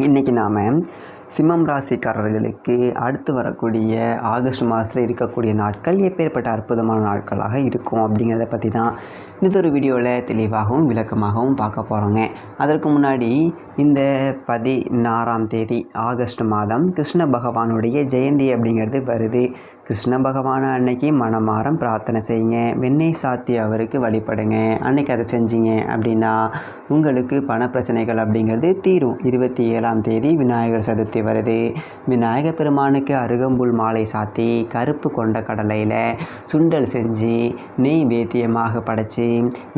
இன்றைக்கி நாம் சிம்மம் ராசிக்காரர்களுக்கு அடுத்து வரக்கூடிய ஆகஸ்ட் மாதத்தில் இருக்கக்கூடிய நாட்கள் எப்பேற்பட்ட அற்புதமான நாட்களாக இருக்கும் அப்படிங்கிறத பற்றி தான் இந்த ஒரு வீடியோவில் தெளிவாகவும் விளக்கமாகவும் பார்க்க போகிறோங்க. அதற்கு முன்னாடி இந்த 16ஆம் தேதி ஆகஸ்ட் மாதம் கிருஷ்ண பகவானுடைய ஜெயந்தி அப்படிங்கிறது வருது. கிருஷ்ண பகவான் அன்னைக்கு மனமாரம் பிரார்த்தனை செய்யுங்க, வெண்ணெய் சாத்தி அவருக்கு வழிபடுங்க. அன்னைக்கு அதை செஞ்சீங்க அப்படின்னா உங்களுக்கு பண பிரச்சனைகள் அப்படிங்கிறது தீரும். 27ஆம் தேதி விநாயகர் சதுர்த்தி வருது. விநாயகர் பெருமானுக்கு அருகம்புல் மாலை சாத்தி கருப்பு கொண்ட கடலையில் சுண்டல் செஞ்சு நெய்வேத்தியமாக படைச்சி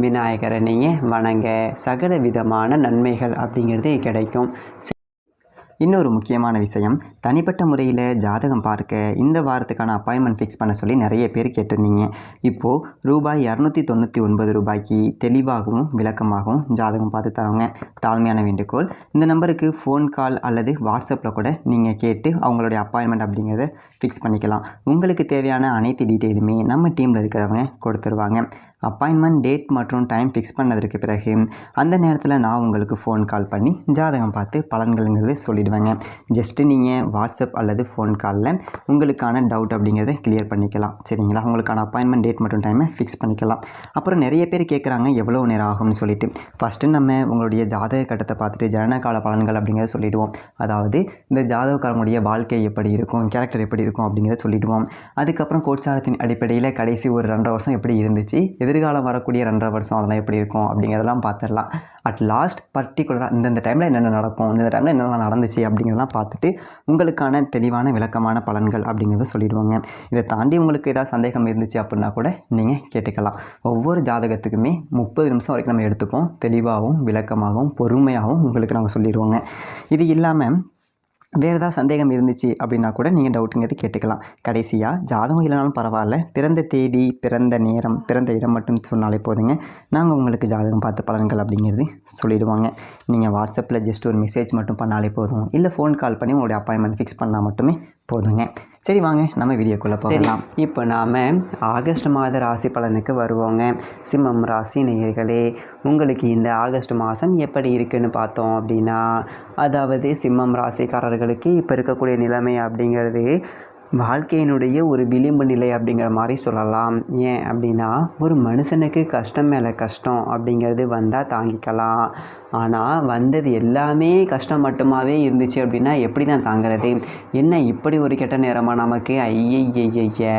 விநாயகரை நீங்கள் வணங்க சகல விதமான நன்மைகள் அப்படிங்கிறது கிடைக்கும். இன்னொரு முக்கியமான விஷயம், தனிப்பட்ட முறையில் ஜாதகம் பார்க்க இந்த வாரத்துக்கான அப்பாயின்மெண்ட் ஃபிக்ஸ் பண்ண சொல்லி நிறைய பேர் கேட்டிருந்தீங்க. இப்போது ரூபாய் 299 ரூபாய்க்கு தெளிவாகவும் விளக்கமாகவும் ஜாதகம் பார்த்து தரவங்க. தாழ்மையான வேண்டுகோள், இந்த நம்பருக்கு ஃபோன் கால் அல்லது வாட்ஸ்அப்பில் கூட நீங்கள் கேட்டு அவங்களுடைய அப்பாயின்மெண்ட் அப்படிங்கிறத ஃபிக்ஸ் பண்ணிக்கலாம். உங்களுக்கு தேவையான அனைத்து டீட்டெயிலுமே நம்ம டீமில் இருக்கிறவங்க கொடுத்துருவாங்க. அப்பாயின்மெண்ட் டேட் மற்றும் டைம் ஃபிக்ஸ் பண்ணதற்கு பிறகு அந்த நேரத்தில் நான் உங்களுக்கு ஃபோன் கால் பண்ணி ஜாதகம் பார்த்து பலன்கள்ங்கிறது சொல்லிடுவேங்க. ஜஸ்ட்டு நீங்கள் வாட்ஸ்அப் அல்லது ஃபோன் காலில் உங்களுக்கான டவுட் அப்படிங்கிறத கிளியர் பண்ணிக்கலாம். சரிங்களா? உங்களுக்கான அப்பாயின்மெண்ட் டேட் மற்றும் டைமை ஃபிக்ஸ் பண்ணிக்கலாம். அப்புறம் நிறைய பேர் கேட்குறாங்க எவ்வளோ நேரம் ஆகும்னு சொல்லிட்டு. ஃபஸ்ட்டு நம்ம உங்களுடைய ஜாதக கட்டத்தை பார்த்துட்டு ஜனனகால பலன்கள் அப்படிங்கிறத சொல்லிவிடுவோம். அதாவது இந்த ஜாதகக்காரங்களுடைய வாழ்க்கை எப்படி இருக்கும், கேரக்டர் எப்படி இருக்கும் அப்படிங்கிறத சொல்லிவிடுவோம். அதுக்கப்புறம் கோட்சாரத்தின் அடிப்படையில் கடைசி ஒரு 2.5 வருஷம் எப்படி இருந்துச்சு, எதிர்காலம் வரக்கூடிய 2.5 வருஷம் அதெல்லாம் எப்படி இருக்கும் அப்படிங்கிறதெல்லாம் பார்த்துடலாம். அட் லாஸ்ட் பர்டிகுலராக இந்தந்த டைமில் என்னென்ன நடக்கும், இந்த டைமில் என்னென்ன நடந்துச்சு அப்படிங்கிறதெல்லாம் பார்த்துட்டு உங்களுக்கான தெளிவான விளக்கமான பலன்கள் அப்படிங்கிறத சொல்லிடுவாங்க. இதை தாண்டி உங்களுக்கு ஏதாவது சந்தேகம் இருந்துச்சு அப்படின்னா கூட நீங்கள் கேட்டுக்கலாம். ஒவ்வொரு ஜாதகத்துக்குமே 30 நிமிஷம் வரைக்கும் நம்ம எடுத்துப்போம். தெளிவாகவும் விளக்கமாகவும் பொறுமையாகவும் உங்களுக்கு நாங்கள் சொல்லிடுவோங்க. இது இல்லாமல் வேறு ஏதாவது சந்தேகம் இருந்துச்சு அப்படின்னா கூட நீங்கள் டவுட்டுங்கிறது கேட்டுக்கலாம். கடைசியாக ஜாதகம் இல்லைனாலும் பரவாயில்ல, பிறந்த தேதி, பிறந்த நேரம், பிறந்த இடம் மட்டும் சொன்னாலே போதுங்க. நாங்கள் உங்களுக்கு ஜாதகம் பார்த்த பலன்கள் அப்படிங்கிறது சொல்லிவிடுவாங்க. நீங்கள் வாட்ஸ்அப்பில் ஜஸ்ட் ஒரு மெசேஜ் மட்டும் பண்ணாலே போதும், இல்லை ஃபோன் கால் பண்ணி உங்களுடைய அப்பாயின்மெண்ட் ஃபிக்ஸ் பண்ணால் மட்டுமே போதுங்க. சரி, வாங்க நம்ம வீடியோக்குள்ளே போகலாம். இப்போ நாம் ஆகஸ்ட் மாத ராசி பலனுக்கு வருவோங்க. சிம்மம் ராசி நேயர்களே, உங்களுக்கு இந்த ஆகஸ்ட் மாதம் எப்படி இருக்குன்னு பார்த்தோம் அப்படின்னா, அதாவது சிம்மம் ராசிக்காரர்களுக்கு இப்போ இருக்கக்கூடிய நிலைமை அப்படிங்கிறது வாழ்க்கையினுடைய ஒரு விளிம்பு நிலை அப்படிங்கிற மாதிரி சொல்லலாம். ஏன் அப்படின்னா, ஒரு மனுஷனுக்கு கஷ்டம் மேலே கஷ்டம் அப்படிங்கிறது வந்தால் தாங்கிக்கலாம். ஆனால் வந்தது எல்லாமே கஷ்டம் மட்டுமாவே இருந்துச்சு அப்படின்னா எப்படி தான் தாங்கிறது? என்ன இப்படி ஒரு கெட்ட நேரமாக நமக்கு? ஐயைய,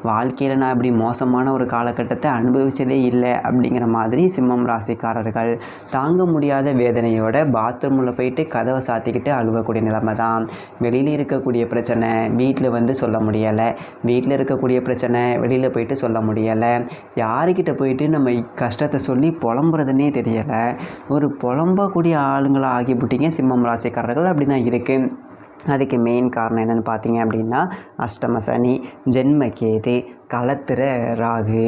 வாழ்க்கையில் நான் இப்படி மோசமான ஒரு காலகட்டத்தை அனுபவித்ததே இல்லை அப்படிங்கிற மாதிரி சிம்மம் ராசிக்காரர்கள் தாங்க முடியாத வேதனையோட பாத்ரூமில் போயிட்டு கதவை சாத்திக்கிட்டு அழுவக்கூடிய நிலைமை தான். வெளியில் இருக்கக்கூடிய பிரச்சனை வீட்டில் வந்து சொல்ல முடியலை, வீட்டில் இருக்கக்கூடிய பிரச்சனை வெளியில் போயிட்டு சொல்ல முடியலை, யாருக்கிட்ட போயிட்டு நம்ம கஷ்டத்தை சொல்லி புலம்புறதுன்னே தெரியலை. ஒரு புலம்பக்கூடிய ஆளுங்களாக ஆகிவிட்டீங்க சிம்மம் ராசிக்காரர்கள். அப்படி தான் இருக்குது. அதுக்கு மெயின் காரணம் என்னென்னு பார்த்தீங்க அப்படின்னா, அஷ்டம சனி, ஜென்ம கேது, களத்திர ராகு,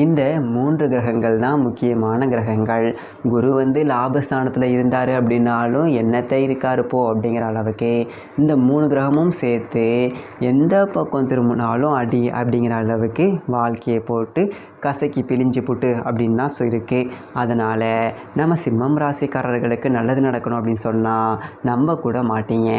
இந்த 3 கிரகங்கள் தான் முக்கியமான கிரகங்கள். குரு வந்து லாபஸ்தானத்தில் இருந்தார் அப்படின்னாலும் என்னத்தை இருக்காரு போ அப்படிங்கிற அளவுக்கு இந்த 3 கிரகமும் சேர்த்து எந்த பக்கம் திரும்பினாலும் அடி அப்படிங்கிற அளவுக்கு வாழ்க்கையை போட்டு கசக்கி பிழிஞ்சு புட்டு அப்படின்னு தான் இருக்குது. அதனால் நம்ம சிம்மம் ராசிக்காரர்களுக்கு நல்லது நடக்கணும் அப்படின்னு சொன்னால் நம்ப கூட மாட்டீங்க.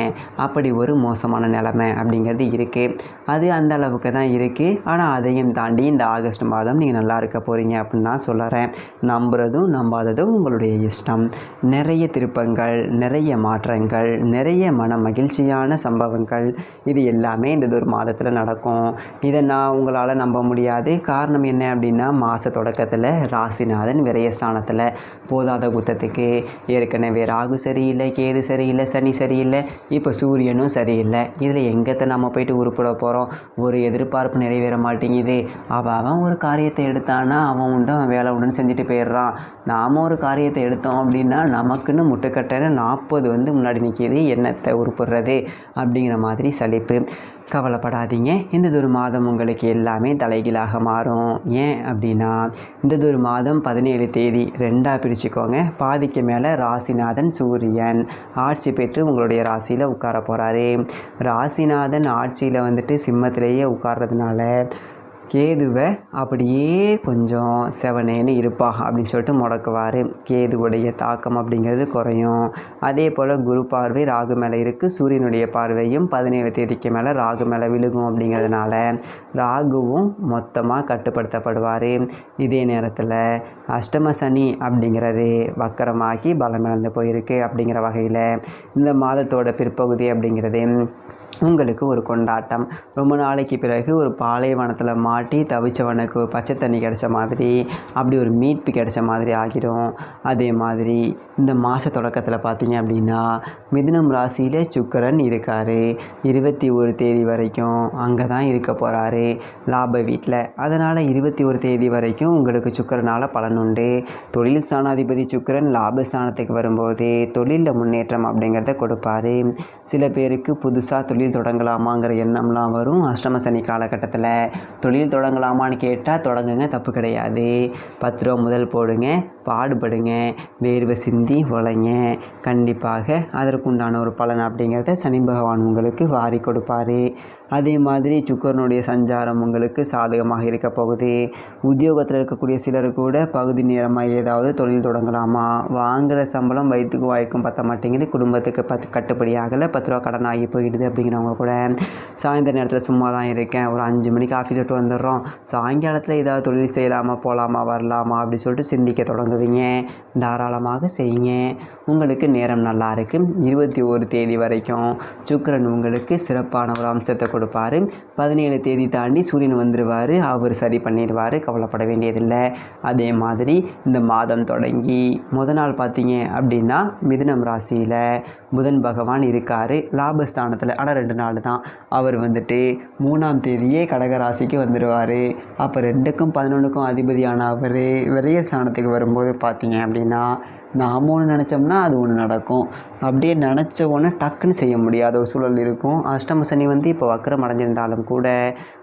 அப்படி ஒரு மோசமான நிலைமை அப்படிங்கிறது இருக்குது. அது அந்த அளவுக்கு தான் இருக்குது. ஆனால் அதையும் தாண்டி இந்த ஆகஸ்ட் மாதம் நீங்கள் நல்லா இருக்க போகிறீங்க அப்படின்னு நான் சொல்லுறேன். நம்புறதும் நம்பாததும் உங்களுடைய இஷ்டம். நிறைய திருப்பங்கள், நிறைய மாற்றங்கள், நிறைய மன மகிழ்ச்சியான சம்பவங்கள், இது எல்லாமே இந்த ஒரு மாதத்தில் நடக்கும். இதை நான் உங்களால் நம்ப முடியாது. காரணம் என்ன அப்படின்னா, மாத தொடக்கத்தில் ராசிநாதன் விரயஸ்தானத்தில் போதாத குத்தத்துக்கு ஏற்கனவே ராகு சரியில்லை, கேது சரியில்லை, சனி சரியில்லை, இப்போ சூரியனும் சரியில்லை. இதில் எங்கத்தை நம்ம போயிட்டு உருப்பிட போகிறோம்? ஒரு எதிர்பார்ப்பு நிறைவேற மாட்டேங்குது. அவன் ஒரு காரியத்தை எடுத்தானா அவன் உண்டு, அவன் வேலை உண்டுன்னு செஞ்சுட்டு போயிடுறான். நாம் ஒரு காரியத்தை எடுத்தோம் அப்படின்னா நமக்குன்னு முட்டுக்கட்டை 40 வந்து முன்னாடி நிற்கிது, என்னத்தை உருப்பிடுறது அப்படிங்கிற மாதிரி சலிப்பு. கவலைப்படாதீங்க, இந்த ஒரு மாதம் உங்களுக்கு எல்லாமே தலைகீழாக மாறும். ஏன் அப்படின்னா, இந்த ஒரு மாதம் 17 தேதி 2ஆக பிரிச்சுக்கோங்க. பாதிக்கு மேலே ராசிநாதன் சூரியன் ஆட்சி பெற்று உங்களுடைய ராசியில் உட்கார போகிறாரு. ராசிநாதன் ஆட்சியில் வந்துட்டு சிம்மத்திலேயே உட்கார்றதுனால கேதுவை அப்படியே கொஞ்சம் செவனேன்னு இருப்பா அப்படின்னு சொல்லிட்டு முடக்குவார். கேதுவுடைய தாக்கம் அப்படிங்கிறது குறையும். அதே போல் குரு பார்வை ராகு மேலே இருக்குது. சூரியனுடைய பார்வையும் 17 தேதிக்கு மேலே ராகு மேலே விழுகும். அப்படிங்கிறதுனால ராகுவும் மொத்தமாக கட்டுப்படுத்தப்படுவார். இதே நேரத்தில் அஷ்டம சனி அப்படிங்கிறது வக்கரமாகி பலமிழந்து போயிருக்கு. அப்படிங்கிற வகையில் இந்த மாதத்தோட பிற்பகுதி அப்படிங்கிறது உங்களுக்கு ஒரு கொண்டாட்டம். ரொம்ப நாளைக்கு பிறகு ஒரு பாலைவனத்தில் மாட்டி தவிச்சவனுக்கு பச்சை தண்ணி கிடைச்ச மாதிரி, அப்படி ஒரு மீட்பு கிடைச்ச மாதிரி ஆகிடும். அதே மாதிரி இந்த மாத தொடக்கத்தில் பார்த்தீங்க அப்படின்னா மிதுனம் ராசியில் சுக்கிரன் இருக்கார். 21 தேதி வரைக்கும் அங்கே தான் இருக்க போகிறாரு லாப வீட்டில். அதனால் 21 தேதி வரைக்கும் உங்களுக்கு சுக்கிரனால் பலனுண்டு. தொழில் ஸ்தானாதிபதி சுக்கிரன் லாபஸ்தானத்துக்கு வரும்போது தொழிலில் முன்னேற்றம் அப்படிங்கிறத கொடுப்பார். சில பேருக்கு புதுசாக தொழில் தொடங்கலாமாங்கிற எண்ணம்லாம் வரும். அஷ்டம சனி காலகட்டத்தில் தொழில் தொடங்கலாமான்னு கேட்டால் தொடங்குங்க, தப்பு கிடையாது. 10 ரூபா முதல் போடுங்க, பாடுபடுங்க, வேர்வை சிந்தி உழைங்க. கண்டிப்பாக அதற்குண்டான ஒரு பலன் அப்படிங்கிறத சனி பகவான் உங்களுக்கு வாரி கொடுப்பார். அதே மாதிரி சுக்கிரனுடைய சஞ்சாரம் உங்களுக்கு சாதகமாக இருக்க போகுது. உத்தியோகத்தில் இருக்கக்கூடிய சிலர் கூட பகுதி நேரமாக ஏதாவது தொழில் தொடங்கலாமா, வாங்குகிற சம்பளம் வயிற்றுக்கு வாய்க்கும் பற்ற மாட்டேங்குது, குடும்பத்துக்கு கட்டுப்படி ஆகலை, 10 ரூபா கடன் ஆகி போயிடுது அப்படிங்கிறவங்க கூட சாயந்தர நேரத்தில் சும்மா தான் இருக்கேன், ஒரு 5 மணிக்கு ஆஃபீஸ் விட்டு வந்துடுறோம், சாயங்காலத்தில் ஏதாவது தொழில் செய்யலாமா, போகலாமா, வரலாமா அப்படின்னு சொல்லிட்டு சிந்திக்க தொடங்குவீங்க. தாராளமாக செய்யுங்க. உங்களுக்கு நேரம் நல்லா இருக்குது. 21 தேதி வரைக்கும் சுக்கிரன் உங்களுக்கு சிறப்பான ஒரு அம்சத்தை கொடுப்பார். 17 தேதி தாண்டி சூரியன் வந்துடுவார், அவர் சரி பண்ணிடுவார், கவலைப்பட வேண்டியதில்லை. அதே மாதிரி இந்த மாதம் தொடங்கி முத நாள் பார்த்தீங்க அப்படின்னா மிதுனம் ராசியில் புதன் பகவான் இருக்கார் லாபஸ்தானத்தில். ஆனால் 2 நாள் தான். அவர் வந்துட்டு 3ஆம் தேதியே கடகராசிக்கு வந்துடுவார். அப்போ 2க்கும் 11க்கும் அதிபதியான அவர் விரயஸ்தானத்துக்கு வரும்போது பார்த்தீங்க அப்படின்னா நாம் ஒன்று நினச்சோம்னா அது ஒன்று நடக்கும். அப்படியே நினச்ச ஒன்று டக்குன்னு செய்ய முடியாத ஒரு சூழல் இருக்கும். அஷ்டம சனி இப்போ வக்கரம் அடைஞ்சிருந்தாலும் கூட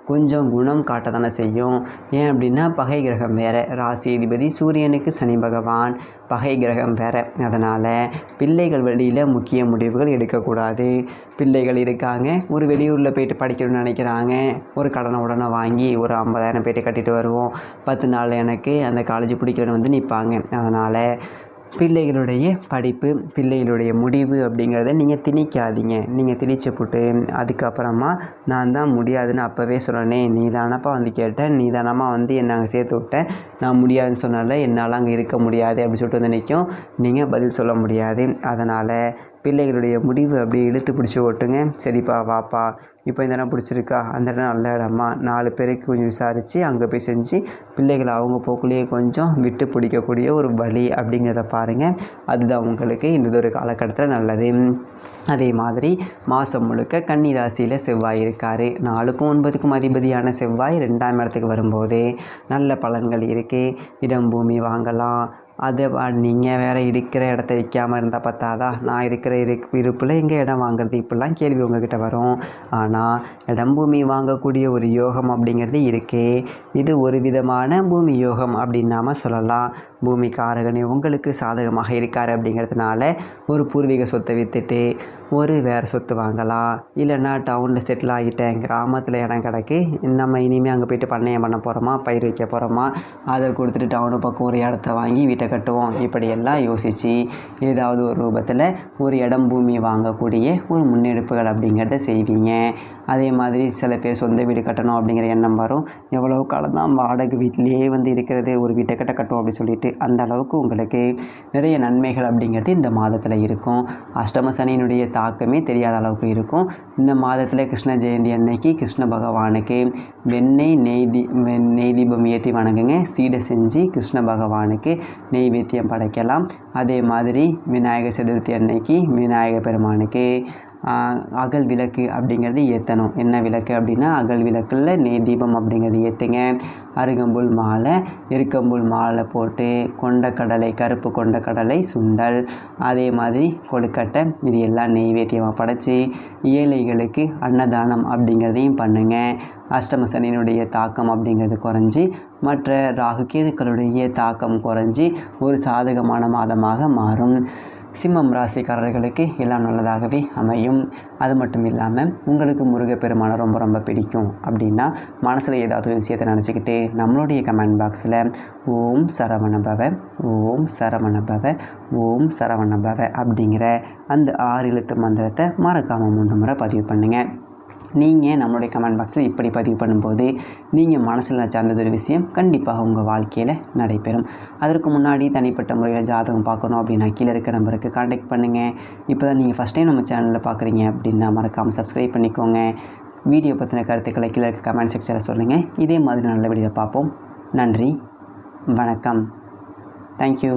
கொஞ்சம் குணம் காட்ட தானே செய்யும். ஏன் அப்படின்னா பகை கிரகம் வேறு. ராசி அதிபதி சூரியனுக்கு சனி பகவான், பகை கிரகம் வேறு. அதனால் பிள்ளைகள் வழியில் முக்கிய முடிவுகள் எடுக்கக்கூடாது. பிள்ளைகள் இருக்காங்க, ஒரு வெளியூரில் போய்ட்டு படிக்கணும்னு நினைக்கிறாங்க, ஒரு கடனை உடனே வாங்கி ஒரு 50,000 போய்ட்டு கட்டிட்டு வருவோம், 10 நாள் எனக்கு அந்த காலேஜ் பிடிக்கலன்னு நிற்பாங்க. அதனால் பிள்ளைகளுடைய படிப்பு, பிள்ளைகளுடைய முடிவு அப்படிங்கிறத நீங்கள் திணிக்காதீங்க. நீங்கள் திணிச்சு போட்டு அதுக்கப்புறமா நான் தான் முடியாதுன்னு அப்போவே சொன்னேனே, நீ தானப்பா கேட்டேன், நீ தானம்மா என்னை அங்கே சேர்த்து விட்டேன், நான் முடியாதுன்னு சொன்னால என்னால் அங்கே இருக்க முடியாது அப்படின்னு சொல்லிட்டு நிற்கும். நீங்கள் பதில் சொல்ல முடியாது. அதனால் பிள்ளைகளுடைய முடிவு அப்படியே இழுத்து பிடிச்சி ஓட்டுங்க. சரிப்பா வாப்பா, இப்போ இந்த இடம் பிடிச்சிருக்கா, அந்த இடம் நல்ல இடமா, 4 பேருக்கு கொஞ்சம் விசாரித்து அங்கே போய் செஞ்சு பிள்ளைகளை அவங்க போக்குள்ளேயே கொஞ்சம் விட்டு பிடிக்கக்கூடிய ஒரு வழி அப்படிங்கிறத பாருங்கள். அதுதான் உங்களுக்கு இந்த ஒரு காலகட்டத்தில் நல்லது. அதே மாதிரி மாதம் முழுக்க கன்னி ராசியில் செவ்வாய் இருக்கார். 4க்கும் 9க்கும் அதிபதியான செவ்வாய் 2ஆம் இடத்துக்கு வரும்போது நல்ல பலன்கள் இருக்குது. இடம் பூமி வாங்கலாம். அதை நீங்கள் வேறு இருக்கிற இடத்த விற்காமல் இருந்தால் பத்தாதா, நான் இருக்கிற இருப்பில் எங்கே இடம் வாங்குறது, இப்படிலாம் கேள்வி உங்ககிட்ட வரும். ஆனால் இடம் பூமி வாங்கக்கூடிய ஒரு யோகம் அப்படிங்கிறது இருக்குது. இது ஒரு விதமான பூமி யோகம் அப்படின்னு நாம் சொல்லலாம். பூமிக்காரகனே உங்களுக்கு சாதகமாக இருக்கார் அப்படிங்கிறதுனால ஒரு பூர்வீக சொத்தை விற்றுட்டு ஒரு வேறு சொத்து வாங்கலாம். இல்லைன்னா டவுனில் செட்டில் ஆகிட்டேன், கிராமத்தில் இடம் கிடக்கு, நம்ம இனிமேல் அங்கே போய்ட்டு பண்ணையம் பண்ண போகிறோமா, பயிர் வைக்க போகிறோமா, அதை கொடுத்துட்டு டவுனு பக்கம் ஒரு இடத்த வாங்கி வீட்டை கட்டுவோம், இப்படியெல்லாம் யோசித்து ஏதாவது ஒரு ரூபத்தில் ஒரு இடம் பூமி வாங்கக்கூடிய ஒரு முன்னெடுப்புகள் அப்படிங்கிறத செய்வீங்க. அதே மாதிரி சில பேர் சொந்த வீடு கட்டணும் அப்படிங்கிற எண்ணம் வரும். எவ்வளோ காலம் தான் வாடகை வீட்டிலேயே இருக்கிறது, ஒரு வீட்டை கட்டுவோம் அப்படின்னு சொல்லிட்டு அந்த அளவுக்கு உங்களுக்கு நிறைய நன்மைகள் அப்படிங்கிறது இந்த மாதத்தில் இருக்கும். அஷ்டம சனியினுடைய தாக்கமே தெரியாத அளவுக்கு இருக்கும். இந்த மாதத்தில் கிருஷ்ண ஜெயந்தி அன்னைக்கு கிருஷ்ண பகவானுக்கு நெய் தீபம் ஏற்றி வணங்குங்க. சீடை செஞ்சு கிருஷ்ண பகவானுக்கு நெய்வேத்தியம் படைக்கலாம். அதே மாதிரி விநாயகர் சதுர்த்தி அன்னைக்கு விநாயகர் பெருமானுக்கு அகல் விளக்கு அப்படிங்கிறது ஏற்றணும். என்ன விளக்கு அப்படின்னா அகல் விளக்கில் நெய் தீபம் அப்படிங்கிறது ஏற்றுங்க. அருகம்புல் மாலை, எருக்கம்புல் மாலை போட்டு கொண்டக்கடலை, கருப்பு கொண்டக்கடலை சுண்டல், அதே மாதிரி கொழுக்கட்டை, இது எல்லாம் நெய்வேத்தியமாக படைச்சி ஏழைகளுக்கு அன்னதானம் அப்படிங்கிறதையும் பண்ணுங்கள். அஷ்டம சனியினுடைய தாக்கம் அப்படிங்கிறது குறைஞ்சி மற்ற ராகு கேதுக்களுடைய தாக்கம் குறைஞ்சி ஒரு சாதகமான மாதமாக மாறும். சிம்மம் ராசிக்காரர்களுக்கு எல்லாம் நல்லதாகவே அமையும். அது மட்டும் இல்லாமல் உங்களுக்கு முருகப்பெருமானை ரொம்ப ரொம்ப பிடிக்கும் அப்படின்னா மனசில் ஏதாவது ஒரு விஷயத்தை நினச்சிக்கிட்டு நம்மளுடைய கமெண்ட் பாக்ஸில் ஓம் சரவணபவ, ஓம் சரவணபவ, ஓம் சரவணபவ அப்படிங்கிற அந்த 6 எழுத்து மந்திரத்தை மறக்காமல் 3 முறை பதிவு பண்ணுங்கள். நீங்கள் நம்மளுடைய கமெண்ட் பாக்ஸில் இப்படி பதிவு பண்ணும்போது நீங்கள் மனசில் சார்ந்த ஒரு விஷயம் கண்டிப்பாக உங்கள் வாழ்க்கையில் நடைபெறும். அதற்கு முன்னாடி தனிப்பட்ட முறையில் ஜாதகம் பார்க்கணும் அப்படின்னா கீழே இருக்க நம்பருக்கு கான்டாக்ட் பண்ணுங்கள். இப்போ தான் நீங்கள் ஃபஸ்ட் டைம் நம்ம சேனலில் பார்க்குறீங்க அப்படின்னா மறக்காமல் சப்ஸ்கிரைப் பண்ணிக்கோங்க. வீடியோ பற்றின கருத்துக்களை கீழே இருக்க கமெண்ட் செக்ஷனில் சொல்லுங்கள். இதே மாதிரி நல்ல வீடியோவில் பார்ப்போம். நன்றி, வணக்கம், தேங்க்யூ.